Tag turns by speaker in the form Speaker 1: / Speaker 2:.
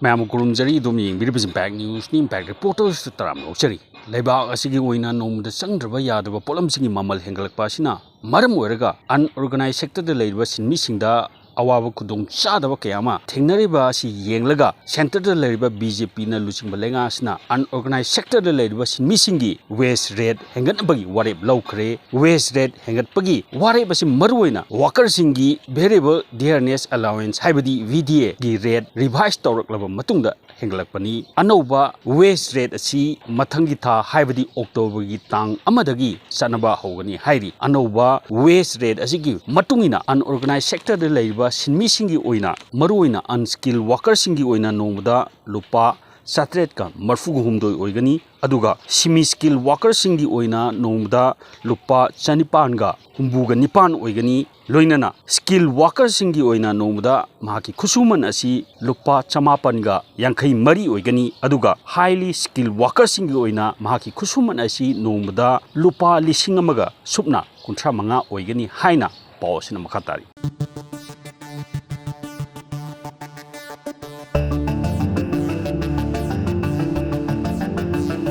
Speaker 1: Ma'am गुरुमजरी दुम यिंबिरिबिस impact news नि impact reporters तराम लौचरी लेबाग असिगी ओइना नोमदा संग्रबा यादबा पोलमसिंगी ममल हेंगलकपा असिना मरम ओइरगा अनऑर्गेनाइज सेक्टर लेरिबा सिनमिसिंगदा अवाब खुदों चादब कयामा थेंगनरिबा असि येंगलगा सेंटर लेरिबा बीजेपी ना लुचिंगबा लेंगासना अनऑर्गेनाइज सेक्टर लेरिबा सिनमिसिंगी वेस्ट रेट हेंगनबगी वारेब लौखरे वेस्ट रेट हेंगतपगी वारेब असि मरुइना वर्कर सिंगी वेरिएबल डियरनेस अलाउंस हाइबदी वीडीए गी रेट रिवाइज तौरकलबा मतुंगदा हेंगलकपनी अनौबा वेस्ट रेट असि मथंगी था हाइबदी अक्टोबर की तांग अमदगी सनबा होगनी हाइरी अनौबा वेस्ट रेट असिगी मतुंगिना अनऑर्गेनाइज सेक्टर लेरिबा सिनमिसिंगी ओइना मरुइना अनस्किल वर्कर सिंगी ओइना नोमदा लुपा 7 का मरफुगुहुमदोय ओइगनी अदुगा सिमी स्किल वर्कर सिंगी ओइना नोमदा लुपा 94 गा हुंबुगा 9 ओइगनी लोइनना स्किल वर्कर सिंगी ओइना नोमदा माकी खुसुमन असी लुपा 54 गा 53 ओइगनी अदुगा हाईली स्किल वर्कर सिंगी ओइना माकी खुसुमन असी नोमदा लुपा 1000 सुपना 35 ओइगनी हाइना पावसिना मखातारी।